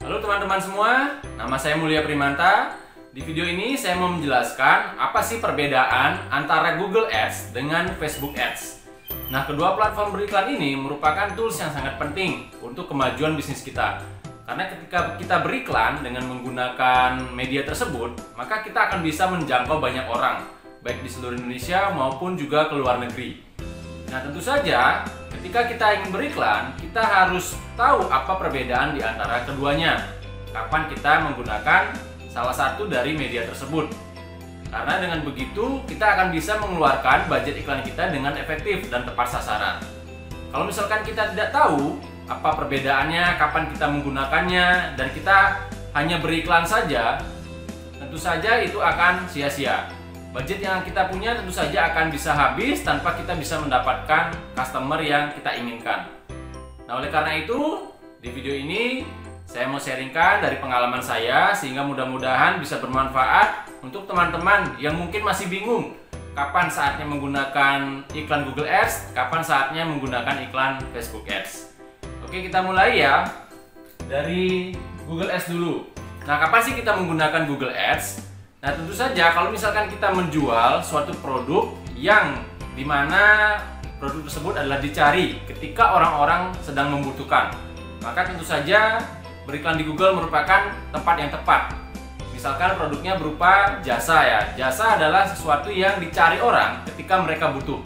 Halo teman-teman semua, nama saya Mulia Primanta. Di video ini saya mau menjelaskan apa sih perbedaan antara Google Ads dengan Facebook Ads. Nah, kedua platform beriklan ini merupakan tools yang sangat penting untuk kemajuan bisnis kita. Karena ketika kita beriklan dengan menggunakan media tersebut, maka kita akan bisa menjangkau banyak orang, baik di seluruh Indonesia maupun juga ke luar negeri. Nah, tentu saja ketika kita ingin beriklan, kita harus tahu apa perbedaan di antara keduanya. Kapan kita menggunakan salah satu dari media tersebut. Karena dengan begitu, kita akan bisa mengeluarkan budget iklan kita dengan efektif dan tepat sasaran. Kalau misalkan kita tidak tahu apa perbedaannya, kapan kita menggunakannya, dan kita hanya beriklan saja, tentu saja itu akan sia-sia. Budget yang kita punya tentu saja akan bisa habis tanpa kita bisa mendapatkan customer yang kita inginkan. Nah, oleh karena itu, di video ini saya mau sharingkan dari pengalaman saya sehingga mudah-mudahan bisa bermanfaat untuk teman-teman yang mungkin masih bingung kapan saatnya menggunakan iklan Google Ads, kapan saatnya menggunakan iklan Facebook Ads. Oke, kita mulai ya dari Google Ads dulu. Nah, kapan sih kita menggunakan Google Ads? Nah, tentu saja kalau misalkan kita menjual suatu produk yang dimana produk tersebut adalah dicari ketika orang-orang sedang membutuhkan, maka tentu saja beriklan di Google merupakan tempat yang tepat. Misalkan produknya berupa jasa ya. Jasa adalah sesuatu yang dicari orang ketika mereka butuh.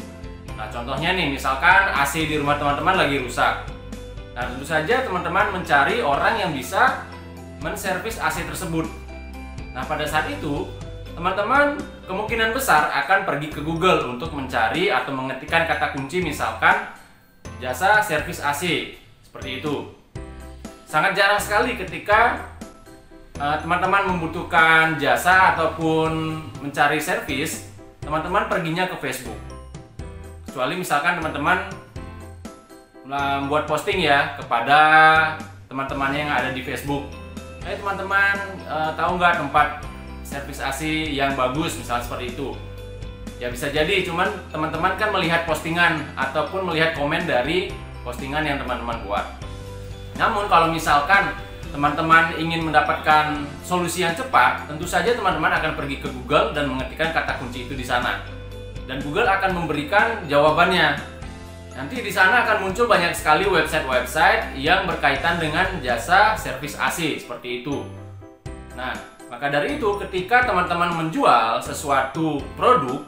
Nah, contohnya nih, misalkan AC di rumah teman-teman lagi rusak. Nah, tentu saja teman-teman mencari orang yang bisa menservis AC tersebut. Nah, pada saat itu, teman-teman kemungkinan besar akan pergi ke Google untuk mencari atau mengetikkan kata kunci misalkan jasa servis AC, seperti itu. Sangat jarang sekali ketika teman-teman membutuhkan jasa ataupun mencari servis, teman-teman perginya ke Facebook. Kecuali misalkan teman-teman membuat posting ya kepada teman-temannya yang ada di Facebook. Teman-teman tahu nggak tempat servis AC yang bagus, misalnya seperti itu. Ya bisa jadi, cuman teman-teman kan melihat postingan ataupun melihat komen dari postingan yang teman-teman buat. Namun kalau misalkan teman-teman ingin mendapatkan solusi yang cepat, tentu saja teman-teman akan pergi ke Google dan mengetikkan kata kunci itu di sana. Dan Google akan memberikan jawabannya. Nanti di sana akan muncul banyak sekali website-website yang berkaitan dengan jasa servis AC seperti itu. Nah, maka dari itu ketika teman-teman menjual sesuatu produk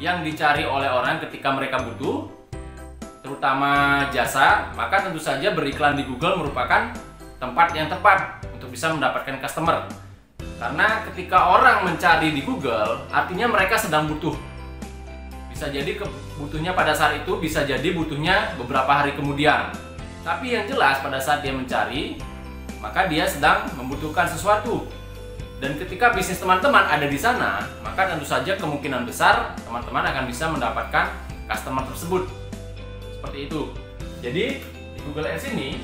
yang dicari oleh orang ketika mereka butuh, terutama jasa, maka tentu saja beriklan di Google merupakan tempat yang tepat untuk bisa mendapatkan customer. Karena ketika orang mencari di Google, artinya mereka sedang butuh. Bisa jadi butuhnya pada saat itu, bisa jadi butuhnya beberapa hari kemudian. Tapi yang jelas pada saat dia mencari, maka dia sedang membutuhkan sesuatu. Dan ketika bisnis teman-teman ada di sana, maka tentu saja kemungkinan besar teman-teman akan bisa mendapatkan customer tersebut. Seperti itu. Jadi di Google Ads ini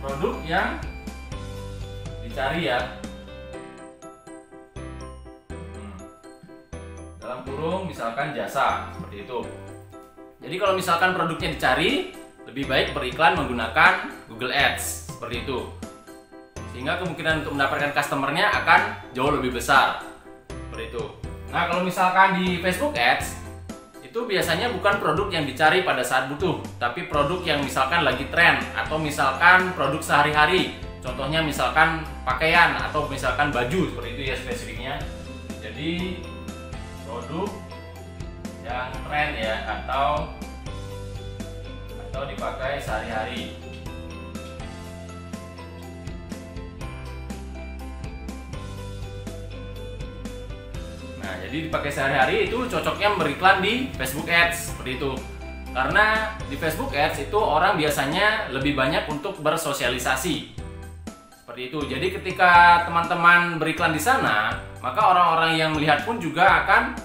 produk yang dicari ya, dalam kurung misalkan jasa, seperti itu. Jadi kalau misalkan produknya dicari, lebih baik beriklan menggunakan Google Ads, seperti itu. Sehingga kemungkinan untuk mendapatkan customernya akan jauh lebih besar, seperti itu. Nah, kalau misalkan di Facebook Ads, itu biasanya bukan produk yang dicari pada saat butuh, tapi produk yang misalkan lagi tren, atau misalkan produk sehari-hari. Contohnya misalkan pakaian, atau misalkan baju, seperti itu ya spesifiknya. Jadi produk yang tren ya, atau dipakai sehari-hari. Nah, jadi dipakai sehari-hari itu cocoknya beriklan di Facebook Ads, seperti itu. Karena di Facebook Ads itu orang biasanya lebih banyak untuk bersosialisasi. Seperti itu. Jadi ketika teman-teman beriklan di sana, maka orang-orang yang melihat pun juga akan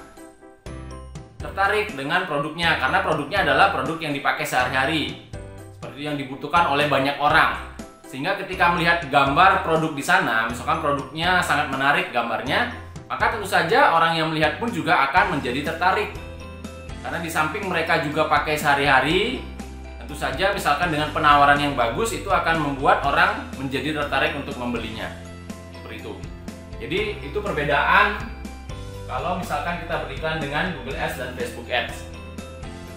tertarik dengan produknya, karena produknya adalah produk yang dipakai sehari-hari, seperti yang dibutuhkan oleh banyak orang. Sehingga ketika melihat gambar produk di sana, misalkan produknya sangat menarik gambarnya, maka tentu saja orang yang melihat pun juga akan menjadi tertarik. Karena di samping mereka juga pakai sehari-hari, Tentu saja misalkan dengan penawaran yang bagus itu akan membuat orang menjadi tertarik untuk membelinya. Seperti itu. Jadi itu perbedaan kalau misalkan kita beriklan dengan Google Ads dan Facebook Ads.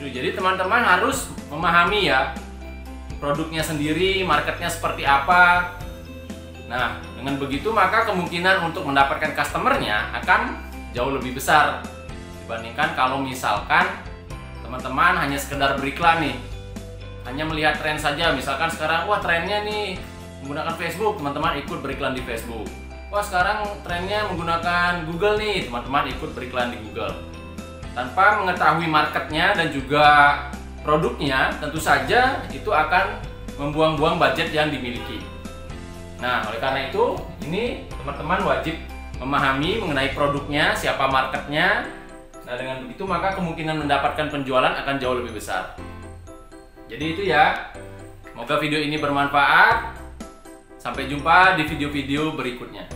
Jadi teman-teman harus memahami ya produknya sendiri, marketnya seperti apa. Nah, dengan begitu maka kemungkinan untuk mendapatkan customernya akan jauh lebih besar dibandingkan kalau misalkan teman-teman hanya sekedar beriklan nih, hanya melihat tren saja. Misalkan sekarang, wah trennya nih menggunakan Facebook, teman-teman ikut beriklan di Facebook. Wah sekarang trennya menggunakan Google nih, teman-teman ikut beriklan di Google. Tanpa mengetahui marketnya dan juga produknya, tentu saja itu akan membuang-buang budget yang dimiliki. Nah, oleh karena itu, ini teman-teman wajib memahami mengenai produknya, siapa marketnya. Nah, dengan begitu maka kemungkinan mendapatkan penjualan akan jauh lebih besar. Jadi itu ya. Semoga video ini bermanfaat. Sampai jumpa di video-video berikutnya.